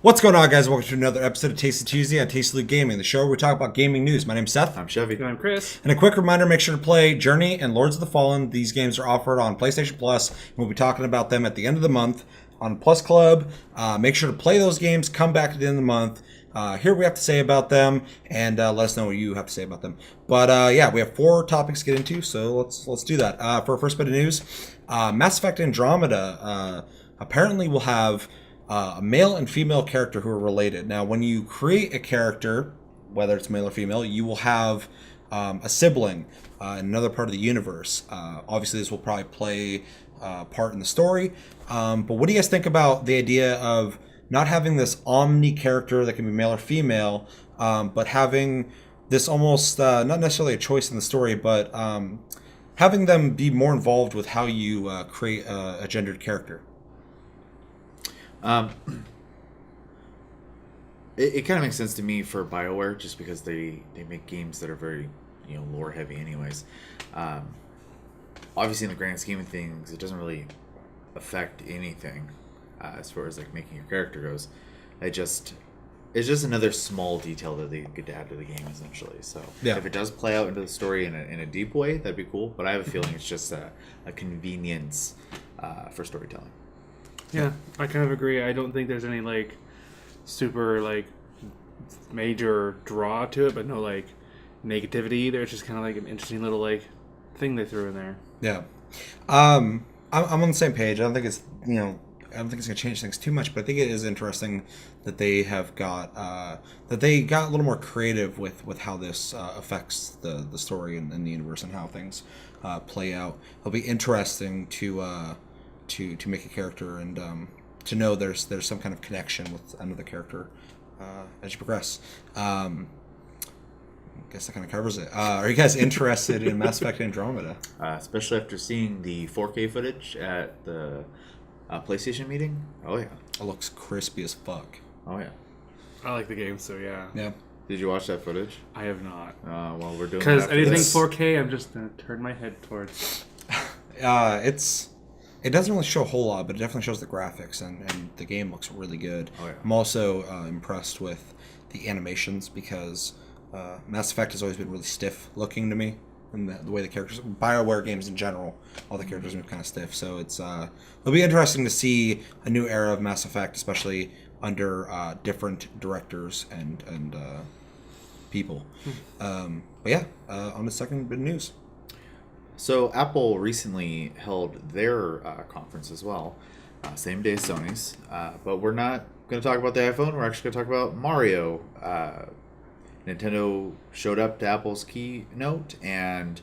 What's going on, guys? Welcome to another episode of Tasty Tuesday on Tasty Gaming, the show where we talk about gaming news. My name's Seth. I'm Chevy. And I'm Chris. And a quick reminder, make sure to play Journey and Lords of the Fallen. These games are offered on PlayStation Plus, and we'll be talking about them at the end of the month on Plus Club. Make sure to play those games, come back at the end of the month, hear what we have to say about them, and let us know what you have to say about them. But yeah, we have 4 topics to get into, so let's do that. For our first bit of news, Mass Effect Andromeda apparently will have a male and female character who are related. Now, when you create a character, whether it's male or female, you will have a sibling in another part of the universe. Obviously, this will probably play a part in the story. But what do you guys think about the idea of not having this omni character that can be male or female, but having this almost, not necessarily a choice in the story, but having them be more involved with how you create a gendered character? It kind of makes sense to me for BioWare just because they make games that are very, lore heavy anyways. Obviously in the grand scheme of things, it doesn't really affect anything as far as like making your character goes. It's just another small detail that they get to add to the game essentially. So yeah. If it does play out into the story in a deep way, that'd be cool. But I have a feeling it's just a convenience for storytelling. Yeah, I kind of agree. I don't think there's any super major draw to it, but no negativity either. It's just kind of an interesting little thing they threw in there. Yeah, I'm on the same page. I don't think it's I don't think it's gonna change things too much, but I think it is interesting that they have got that they got a little more creative with how this affects the story and the universe and how things play out. It'll be interesting to make a character and to know there's some kind of connection with another character as you progress. I guess that kind of covers it. Are you guys interested in Mass Effect Andromeda? Especially after seeing the 4K footage at the PlayStation meeting. Oh yeah, It looks crispy as fuck. oh yeah. I like the game, so yeah. Yeah. Did you watch that footage? I have not. Well, we're doing Because that after anything this. 4K, I'm just going to turn my head towards. It doesn't really show a whole lot, but it definitely shows the graphics, and the game looks really good. Oh, yeah. I'm also impressed with the animations because Mass Effect has always been really stiff looking to me, and the way the characters, BioWare games in general, all the characters move kind of stiff. So it'll be interesting to see a new era of Mass Effect, especially under different directors and people. But yeah, on the second bit of news. So Apple recently held their conference as well, same day as Sony's. But we're not going to talk about the iPhone. We're actually going to talk about Mario. Nintendo showed up to Apple's keynote and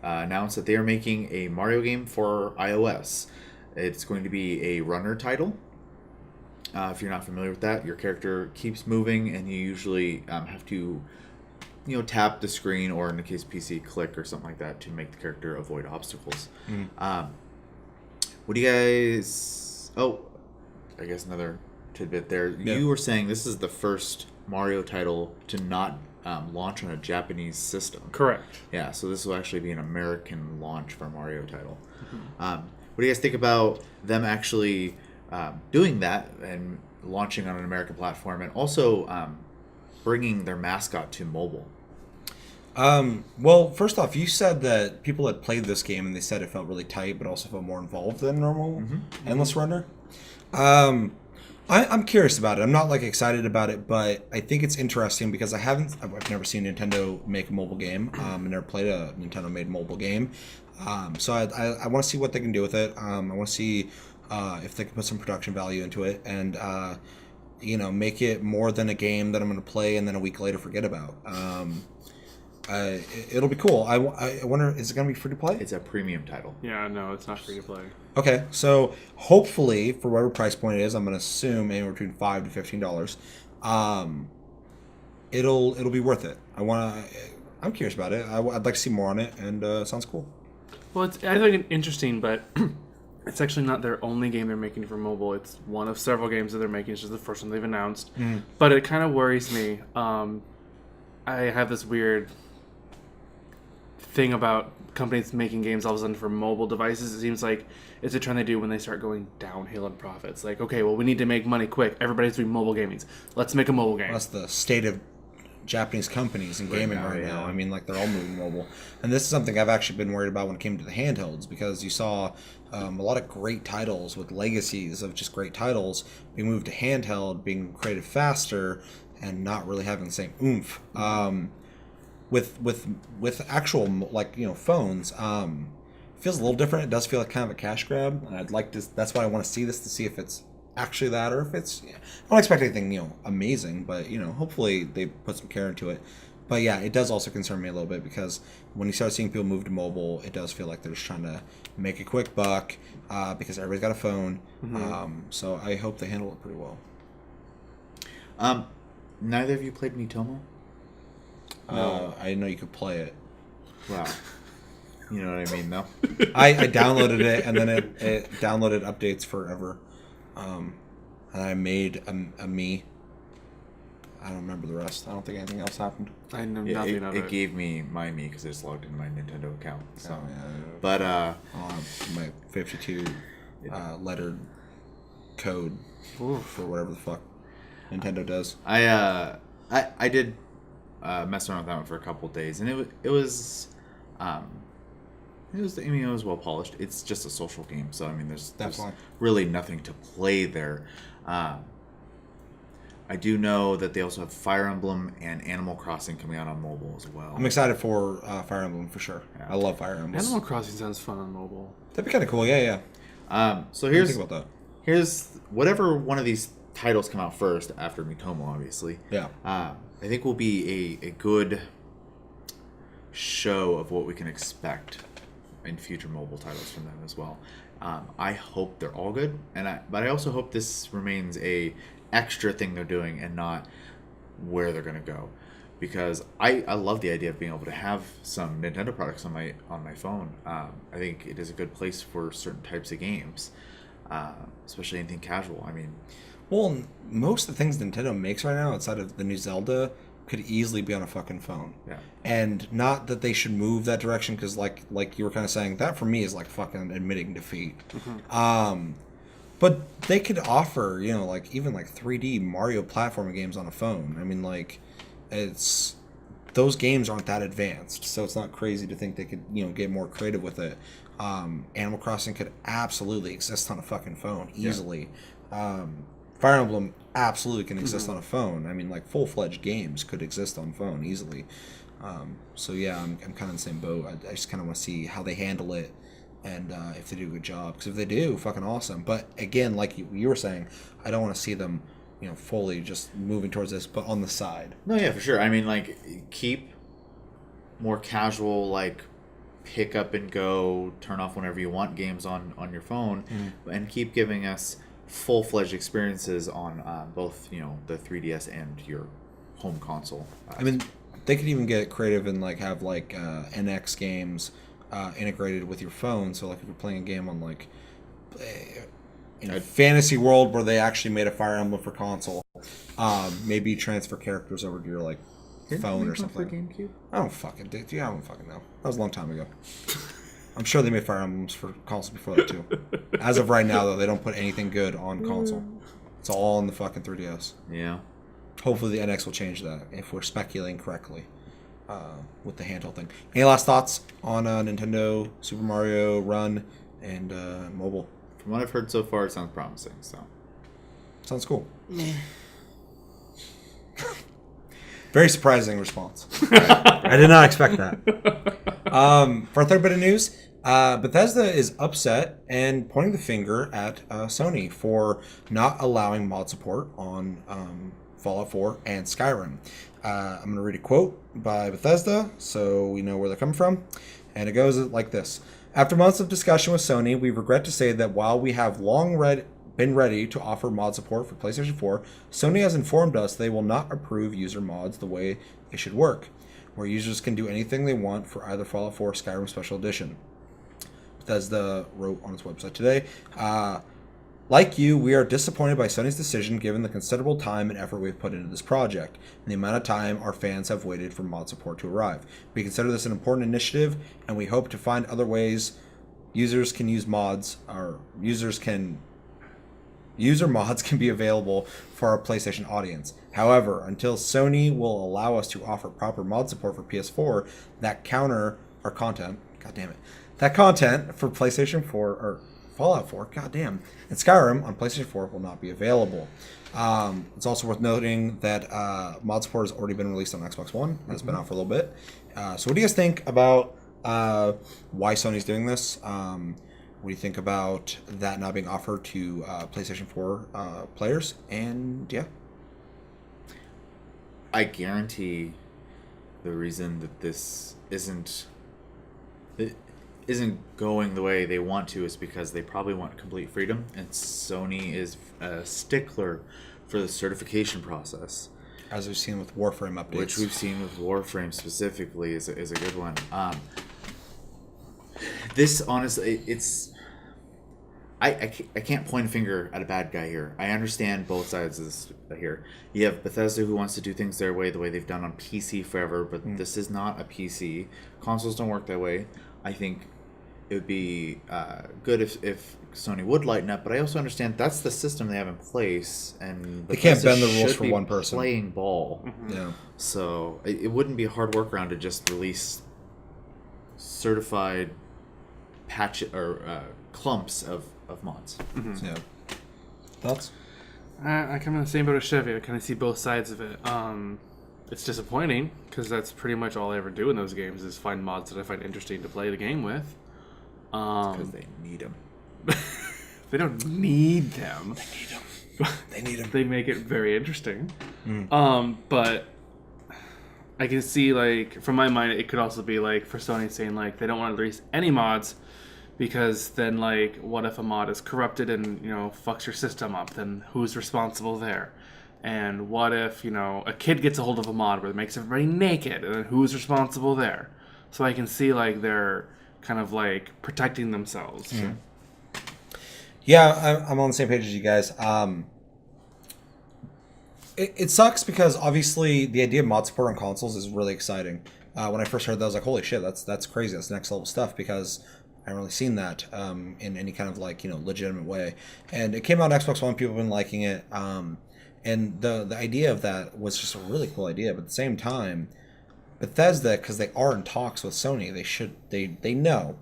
announced that they are making a Mario game for iOS. It's going to be a runner title. If you're not familiar with that, your character keeps moving, and you usually have to tap the screen, or in the case PC, click or something like that to make the character avoid obstacles. What do you guys... Oh, I guess another tidbit there. Yeah. You were saying this is the first Mario title to not launch on a Japanese system. Correct. Yeah, so this will actually be an American launch for a Mario title. What do you guys think about them actually doing that and launching on an American platform, and also bringing their mascot to mobile? Well, first off, you said that people had played this game and they said it felt really tight, but also felt more involved than normal Endless Runner. I'm curious about it. I'm not excited about it, but I think it's interesting because I've never seen Nintendo make a mobile game. I've never played a Nintendo-made mobile game. So I want to see what they can do with it. I want to see if they can put some production value into it and make it more than a game that I'm going to play and then a week later forget about. It'll be cool. I wonder, is it going to be free to play? It's a premium title. Yeah, no, it's not free to play. Okay, so hopefully, for whatever price point it is, I'm going to assume anywhere between $5 to $15. It'll be worth it. I'm curious about it. I'd like to see more on it, and it sounds cool. Well, I think it's interesting, but it's actually not their only game they're making for mobile. It's one of several games that they're making. It's just the first one they've announced. But it kind of worries me. I have this weird thing about companies making games all of a sudden for mobile devices. It seems like it's a trend they do when they start going downhill in profits. Like, okay, well, we need to make money quick. Everybody's doing mobile gaming. Let's make a mobile game. That's the state of Japanese companies in gaming right now. I mean, like, they're all moving mobile. And this is something I've actually been worried about when it came to the handhelds, because you saw a lot of great titles with legacies of just great titles being moved to handheld, being created faster, and not really having the same oomph. With actual, like, you know, phones, feels a little different. It does feel like kind of a cash grab. And I'd like to. That's why I want to see this, to see if it's actually that, or if it's. I don't expect anything, you know, amazing, but, you know, hopefully they put some care into it. But yeah, it does also concern me a little bit, because when you start seeing people move to mobile, it does feel like they're just trying to make a quick buck, because everybody's got a phone. So I hope they handle it pretty well. Neither of you played Mitomo? No. I didn't know you could play it. Wow. You know what I mean, though? I downloaded it, and then it downloaded updates forever. And I made a me. I don't remember the rest. I don't think anything else happened. I know nothing of it. It gave me my me because I just logged in my Nintendo account. So, yeah. But my 52 lettered code for whatever the fuck Nintendo does. I did mess around with that one for a couple of days, and it was well polished. It's just a social game, so I mean, there's really nothing to play there. I do know that they also have Fire Emblem and Animal Crossing coming out on mobile as well. I'm excited for Fire Emblem for sure. Yeah. I love Fire Emblem. Animal Crossing sounds fun on mobile. That'd be kind of cool. Yeah. So here's think about that. Here's whatever one of these titles come out first after Mitomo, obviously. Yeah. I think will be a good show of what we can expect in future mobile titles from them as well. I hope they're all good, but I also hope this remains a extra thing they're doing and not where they're going to go, because I love the idea of being able to have some Nintendo products on my phone. I think it is a good place for certain types of games, especially anything casual. I mean, well, most of the things Nintendo makes right now, outside of the new Zelda, could easily be on a fucking phone. Yeah. And not that they should move that direction, because like you were kind of saying, that for me is like fucking admitting defeat. But they could offer, you know, like even like 3D Mario platforming games on a phone. I mean, like, those games aren't that advanced, so it's not crazy to think they could, you know, get more creative with it. Animal Crossing could absolutely exist on a fucking phone easily. Yeah. Fire Emblem absolutely can exist on a phone. I mean, like, full-fledged games could exist on phone easily. So yeah, I'm kind of in the same boat. I just kind of want to see how they handle it, and if they do a good job. Because if they do, fucking awesome. But again, like you were saying, I don't want to see them, you know, fully just moving towards this, but on the side. No, yeah, for sure. I mean, like, keep more casual, like, pick up and go, turn off whenever you want games on your phone, and keep giving us full-fledged experiences on both, you know, the 3DS and your home console. I mean, they could even get creative and like have like NX games integrated with your phone. So like if you're playing a game on like in a fantasy world where they actually made a Fire Emblem for console, maybe transfer characters over to your like phone or something. For GameCube? I don't fucking know. That was a long time ago. I'm sure they made Fire Emblems for console before that too. As of right now, though, they don't put anything good on console. It's all on the fucking 3DS. Yeah. Hopefully the NX will change that, if we're speculating correctly, with the handheld thing. Any last thoughts on Nintendo Super Mario Run and mobile? From what I've heard so far, it sounds promising. So sounds cool. Very surprising response. I did not expect that. For our third bit of news, Bethesda is upset and pointing the finger at Sony for not allowing mod support on Fallout 4 and Skyrim. I'm going to read a quote by Bethesda so we know where they're coming from. And it goes like this. After months of discussion with Sony, we regret to say that while we have long been ready to offer mod support for PlayStation 4, Sony has informed us they will not approve user mods the way they should work, where users can do anything they want for either Fallout 4 or Skyrim Special Edition. Bethesda wrote on its website today, Like you, we are disappointed by Sony's decision given the considerable time and effort we've put into this project, and the amount of time our fans have waited for mod support to arrive. We consider this an important initiative, and we hope to find other ways users can use mods, or user mods can be available for our PlayStation audience. However, until Sony will allow us to offer proper mod support for PS4 that counter our content, that content for PlayStation 4 or Fallout 4, and Skyrim on PlayStation 4 will not be available. It's also worth noting that mod support has already been released on Xbox One. It's been out for a little bit. So what do you guys think about why Sony's doing this? What do you think about that not being offered to PlayStation 4 players? And yeah. I guarantee the reason that this isn't going the way they want to is because they probably want complete freedom, and Sony is a stickler for the certification process. As we've seen with Warframe updates. Which we've seen with Warframe specifically is a good one. This, honestly, it's... I can't point a finger at a bad guy here. I understand both sides of this here. You have Bethesda who wants to do things their way, the way they've done on PC forever, but this is not a PC. Consoles don't work that way. I think it would be good if Sony would lighten up, but I also understand that's the system they have in place, and they can't bend the rules for one person. Playing ball, yeah. So it wouldn't be a hard workaround to just release certified patch or clumps of mods. So, yeah. Thoughts? I come in the same boat as Chevy. I kind of see both sides of it. It's disappointing because that's pretty much all I ever do in those games is find mods that I find interesting to play the game with. Because they need them. They don't need them. They need them. They make it very interesting. But I can see, like, from my mind, it could also be, like, for Sony saying, like, they don't want to release any mods because then, like, what if a mod is corrupted and, fucks your system up? Then who's responsible there? And what if, a kid gets a hold of a mod where it makes everybody naked? And then who's responsible there? So I can see, like, they're kind of, like, protecting themselves. Mm-hmm. Yeah, I'm on the same page as you guys. It sucks because, obviously, the idea of mod support on consoles is really exciting. When I first heard that, I was like, holy shit, that's crazy. That's next level stuff because I haven't really seen that in any kind of, like, legitimate way. And it came out on Xbox One. People have been liking it. And the idea of that was just a really cool idea. But at the same time, Bethesda, because they are in talks with Sony, they know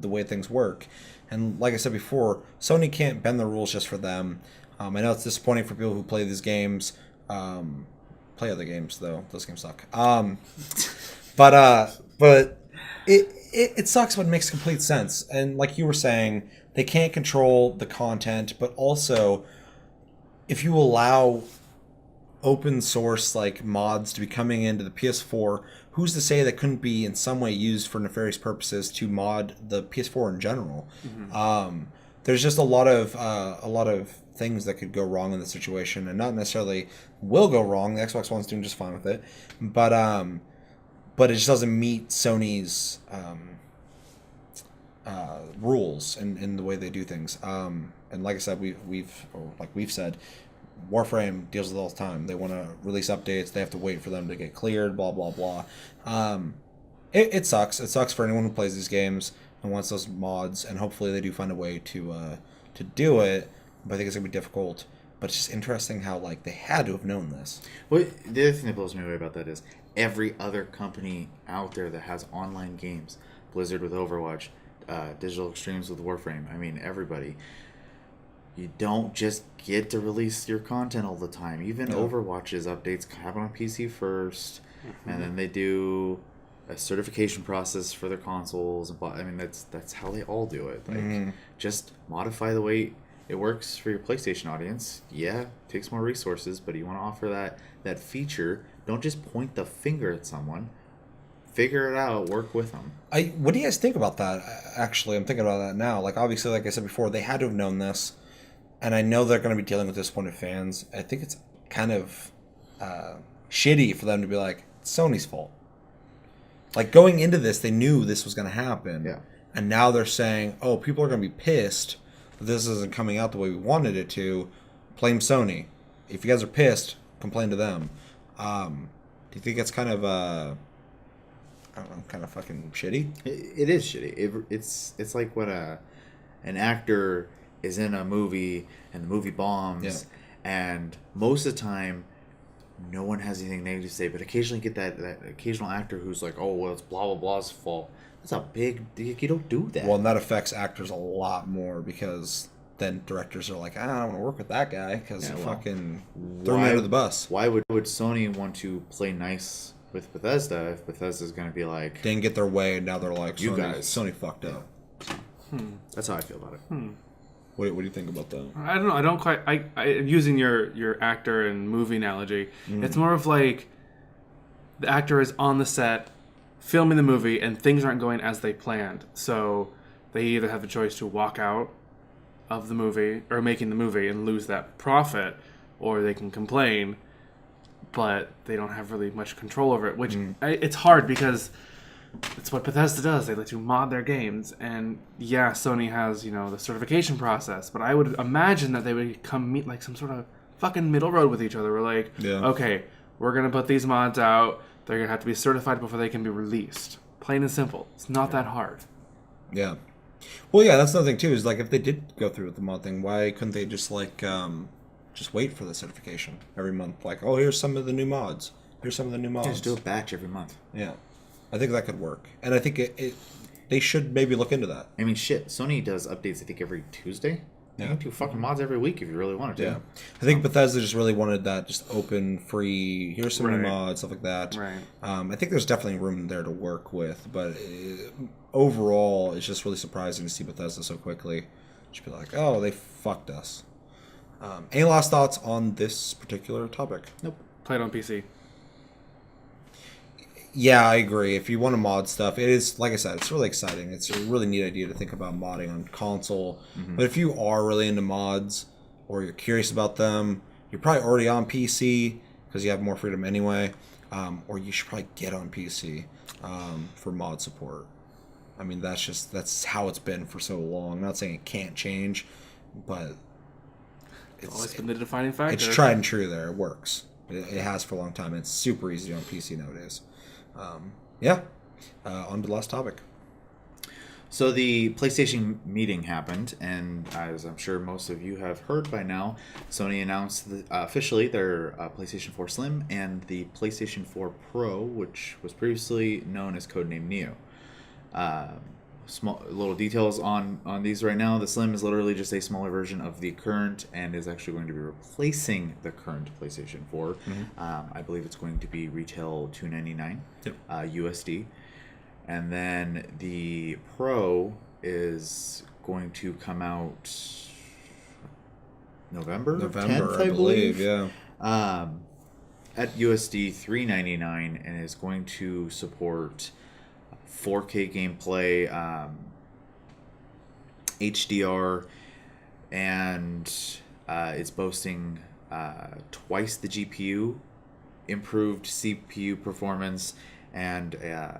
the way things work. And like I said before, Sony can't bend the rules just for them. I know it's disappointing for people who play these games. Play other games though; those games suck. But it sucks, but it makes complete sense. And like you were saying, they can't control the content, but also, if you allow open source like mods to be coming into the PS4, who's to say that couldn't be in some way used for nefarious purposes to mod the PS4 in general? There's just a lot of things that could go wrong in the situation, and not necessarily will go wrong. The Xbox One's doing just fine with it, but it just doesn't meet Sony's rules in the way they do things. And like I said, we've said, Warframe deals with it all the time. They want to release updates. They have to wait for them to get cleared, blah, blah, blah. It sucks. It sucks for anyone who plays these games and wants those mods, and hopefully they do find a way to do it, but I think it's going to be difficult. But it's just interesting how, like, they had to have known this. Well, the other thing that blows me away about that is every other company out there that has online games, Blizzard with Overwatch, Digital Extremes with Warframe, I mean, everybody... You don't just get to release your content all the time. Even Overwatch's updates happen on PC first, and then they do a certification process for their consoles. I mean, that's how they all do it. Like, just modify the way it works for your PlayStation audience. Yeah, it takes more resources, but you want to offer that feature. Don't just point the finger at someone. Figure it out. Work with them. What do you guys think about that? Actually, I'm thinking about that now. Like, obviously, like I said before, they had to have known this. And I know they're going to be dealing with disappointed fans. I think it's kind of shitty for them to be like, it's Sony's fault. Like, going into this, they knew this was going to happen. Yeah. And now they're saying, oh, people are going to be pissed. that this isn't coming out the way we wanted it to, blame Sony. If you guys are pissed, complain to them. Do you think it's kind of I don't know, kind of fucking shitty? It is shitty. It's like when an actor is in a movie and the movie bombs, and most of the time no one has anything negative to say, but occasionally you get that occasional actor who's like, oh, well, it's blah blah blah's fault. That's a big, you don't do that. Well, and that affects actors a lot more, because then directors are like, I don't want to work with that guy because fucking throw me under the bus. Why would Sony want to play nice with Bethesda if Bethesda's going to be like, didn't get their way, and now they're like, you guys, Sony fucked up. That's how I feel about it. What do you think about that? I don't know. I don't quite. I using your actor and movie analogy, it's more of like the actor is on the set filming the movie and things aren't going as they planned. So they either have the choice to walk out of the movie or making the movie and lose that profit, or they can complain, but they don't have really much control over it. Which it's hard because it's what Bethesda does. They let you mod their games, and yeah, Sony has, the certification process, but I would imagine that they would come meet like some sort of fucking middle road with each other. We're like, okay, we're gonna put these mods out. They're gonna have to be certified before they can be released. Plain and simple. It's not that hard. Yeah. Well, yeah, that's another thing too. Is like, if they did go through with the mod thing, why couldn't they just just wait for the certification every month? Like, oh, here's some of the new mods. Here's some of the new mods. Just do a batch every month. Yeah. I think that could work, and I think they should maybe look into that. I mean, shit. Sony does updates, I think, every Tuesday. You can do fucking mods every week if you really wanted to. Yeah, I think Bethesda just really wanted that just open, free. Here's some new mods, stuff like that. Right. I think there's definitely room there to work with, but overall, it's just really surprising to see Bethesda so quickly. Just be like, oh, they fucked us. Any last thoughts on this particular topic? Nope. Play it on PC. Yeah, I agree. If you want to mod stuff, it is, like I said, it's really exciting. It's a really neat idea to think about modding on console. But if you are really into mods, or you're curious about them, you're probably already on PC because you have more freedom anyway. Or you should probably get on PC for mod support. I mean, that's how it's been for so long. I'm not saying it can't change, but It's always been the defining factor. It's tried and true there. It works. It has for a long time. It's super easy on PC nowadays. On to the last topic. So the PlayStation meeting happened, and as I'm sure most of you have heard by now, Sony announced officially their PlayStation 4 Slim and the PlayStation 4 Pro, which was previously known as codename Neo. Small little details on these right now. The Slim is literally just a smaller version of the current, and is actually going to be replacing the current PlayStation 4. I believe it's going to be retail $299 USD, and then the Pro is going to come out November 10th, I believe. At USD $399, and is going to support 4K gameplay, HDR, and it's boasting twice the GPU, improved CPU performance, and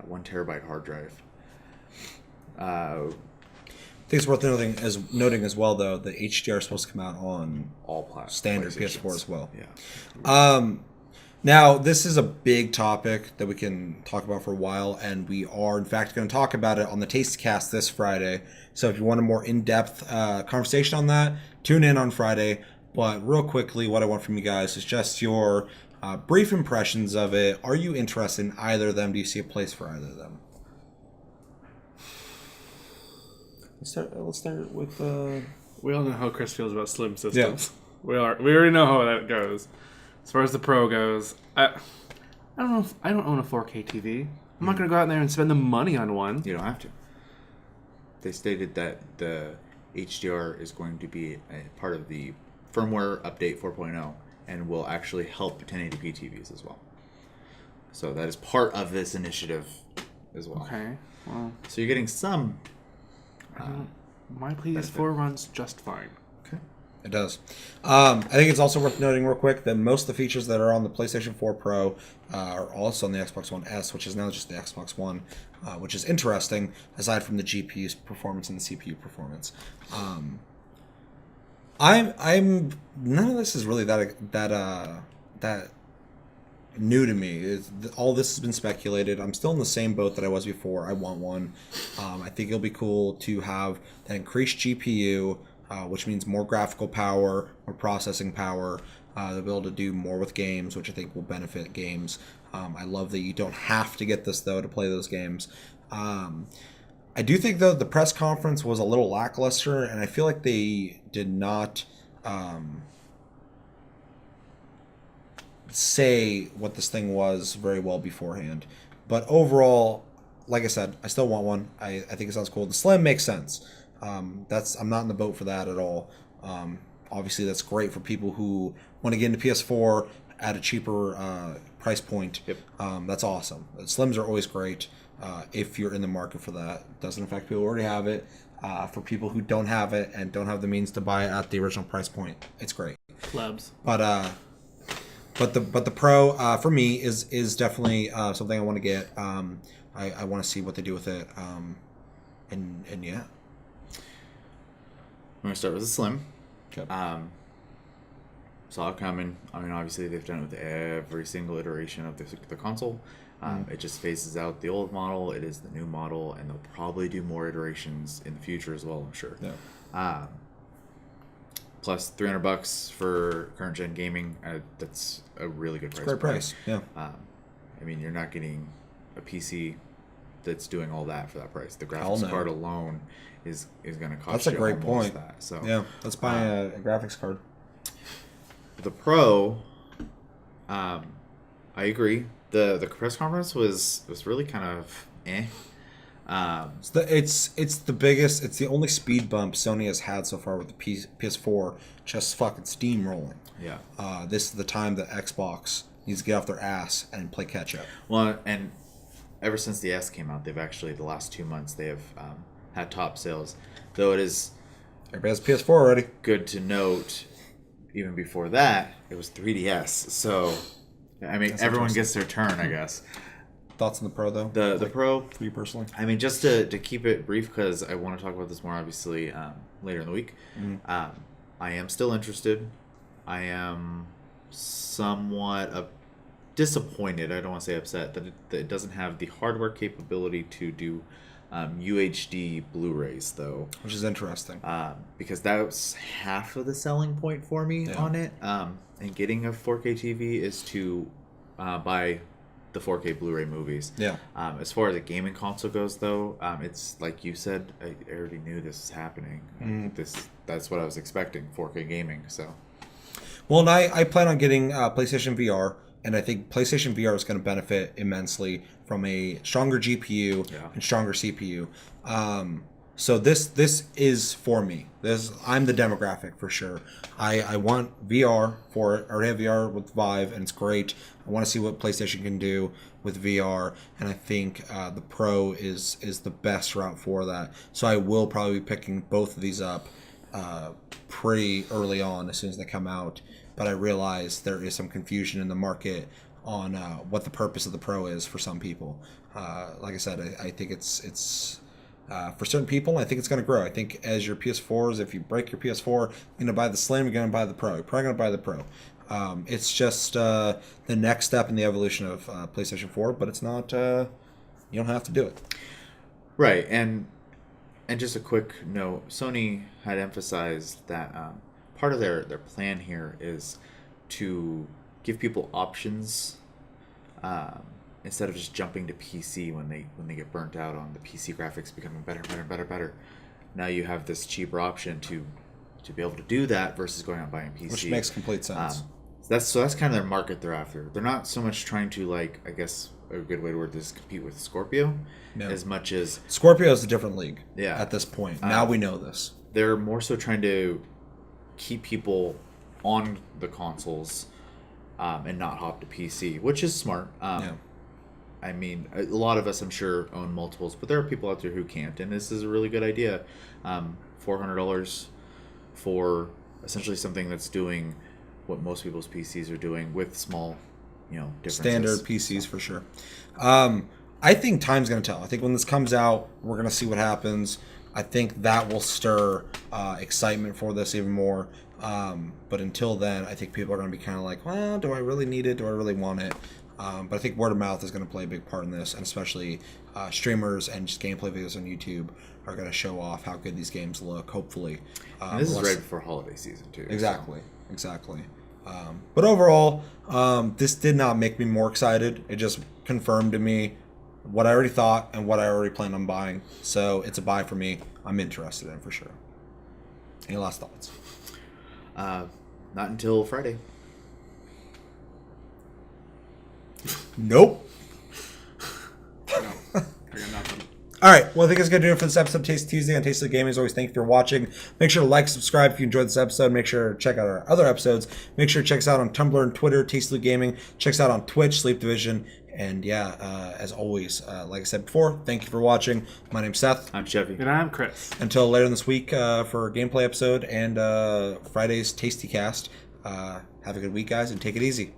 1 terabyte hard drive. I think it's worth noting as well, though, that HDR is supposed to come out on all standard PS4 as well. Yeah. Now, this is a big topic that we can talk about for a while, and we are, in fact, going to talk about it on the Tastecast this Friday. So if you want a more in-depth conversation on that, tune in on Friday. But real quickly, what I want from you guys is just your brief impressions of it. Are you interested in either of them? Do you see a place for either of them? Let's start with... We all know how Chris feels about Slim systems. Yeah. We already know how that goes. As far as the Pro goes, I don't know. I don't own a 4K TV. I'm not going to go out there and spend the money on one. You don't have to. They stated that the HDR is going to be a part of the firmware update 4.0 and will actually help 1080p TVs as well. So that is part of this initiative as well. Okay. Well, so you're getting some. My PS4 runs just fine. Okay. It does. I think it's also worth noting real quick that most of the features that are on the PlayStation 4 Pro are also on the Xbox One S, which is now just the Xbox One, which is interesting, aside from the GPU's performance and the CPU performance. I'm none of this is really that new to me. All this has been speculated. I'm still in the same boat that I was before. I want one. I think it'll be cool to have that increased GPU, which means more graphical power, more processing power. They'll be able to do more with games, which I think will benefit games. I love that you don't have to get this though to play those games. I do think though the press conference was a little lackluster, and I feel like they did not say what this thing was very well beforehand. But overall, like I said, I still want one. I think it sounds cool. The Slim makes sense. I'm not in the boat for that at all. Obviously, that's great for people who want to get into PS4 at a cheaper price point. Yep. That's awesome. Slims are always great if you're in the market for that. It doesn't affect people who already have it. For people who don't have it and don't have the means to buy it at the original price point, it's great. Clubs. But the Pro for me is definitely something I want to get. I want to see what they do with it. And yeah. I'm gonna start with the Slim. Okay. Saw it coming. I mean, obviously they've done it with every single iteration of the console. It just phases out the old model. It is the new model, and they'll probably do more iterations in the future as well, I'm sure. Yeah. Plus $300 for current gen gaming. That's a really good price. Great price. Yeah. I mean, you're not getting a PC that's doing all that for that price. The Hell graphics no. card alone is going to cost That's a you great almost point. that. So Yeah. Let's buy a graphics card. the Pro, I agree. The press conference was really kind of eh. It's the biggest. It's the only speed bump Sony has had so far with the PS4. Just fucking steamrolling. Yeah. This is the time that Xbox needs to get off their ass and play catch up. Well, and ever since the S came out, they've actually the last 2 months they have had top sales. Though it is Everybody has PS4 already. good to note, even before that, it was 3DS. So, I mean, That's everyone interesting. gets their turn, I guess. Thoughts on the Pro though? The Pro, For you personally? I mean, just to keep it brief, because I want to talk about this more, obviously, later in the week. I am still interested. I am somewhat disappointed, I don't want to say upset, that it doesn't have the hardware capability to do UHD Blu-rays, though. Which is interesting. Because that's half of the selling point for me on it. And getting a 4K TV is to buy the 4K Blu-ray movies. Yeah. As far as a gaming console goes, though, it's like you said. I already knew this was happening. That's what I was expecting. 4K gaming. So. Well, and I plan on getting PlayStation VR, and I think PlayStation VR is going to benefit immensely from a stronger GPU and stronger CPU. So this is for me. I'm the demographic for sure. I want VR for it. I already have VR with Vive, and it's great. I want to see what PlayStation can do with VR, and I think the Pro is the best route for that. So I will probably be picking both of these up pretty early on as soon as they come out. But I realize there is some confusion in the market on what the purpose of the Pro is for some people. Like I said, I think it's for certain people, I think it's going to grow. I think as your PS4s, if you break your PS4, you're going to buy the Slim, you're going to buy the Pro. You're probably going to buy the Pro. It's just the next step in the evolution of PlayStation 4, but it's not, you don't have to do it. Right, and just a quick note, Sony had emphasized that part of their plan here is to give people options instead of just jumping to PC when they get burnt out on the PC graphics becoming better. Now you have this cheaper option to be able to do that versus going out and buying PC. Which makes complete sense. That's kind of their market they're after. They're not so much trying to, like, I guess a good way to word this, compete with Scorpio, as much as Scorpio is a different league. Yeah. At this point, now we know this. they're more so trying to keep people on the consoles and not hop to PC, which is smart. I mean, a lot of us, I'm sure, own multiples, but there are people out there who can't, and this is a really good idea. $400 for essentially something that's doing what most people's PCs are doing with small, differences. Standard PCs for sure. I think time's going to tell. I think when this comes out, we're going to see what happens. I think that will stir excitement for this even more. But until then, I think people are going to be kind of like, well, do I really need it? Do I really want it? But I think word of mouth is going to play a big part in this, and especially streamers and just gameplay videos on YouTube are going to show off how good these games look, hopefully. And this is right before holiday season, too. Exactly. But overall, this did not make me more excited. It just confirmed to me what I already thought and what I already planned on buying. So it's a buy for me. I'm interested in for sure. Any last thoughts? Not until Friday. Nope. No, I got nothing. All right. Well, I think it's going to do it for this episode of Taste Tuesday on Taste of Gaming. As always, thank you for watching. Make sure to like, subscribe if you enjoyed this episode. Make sure to check out our other episodes. Make sure to check us out on Tumblr and Twitter, Taste of Gaming. Check us out on Twitch, Sleep Division. And as always, like I said before, thank you for watching. My name's Seth. I'm Chevy. And I'm Chris. Until later in this week for a gameplay episode and Friday's Tasty Cast. Have a good week, guys, and take it easy.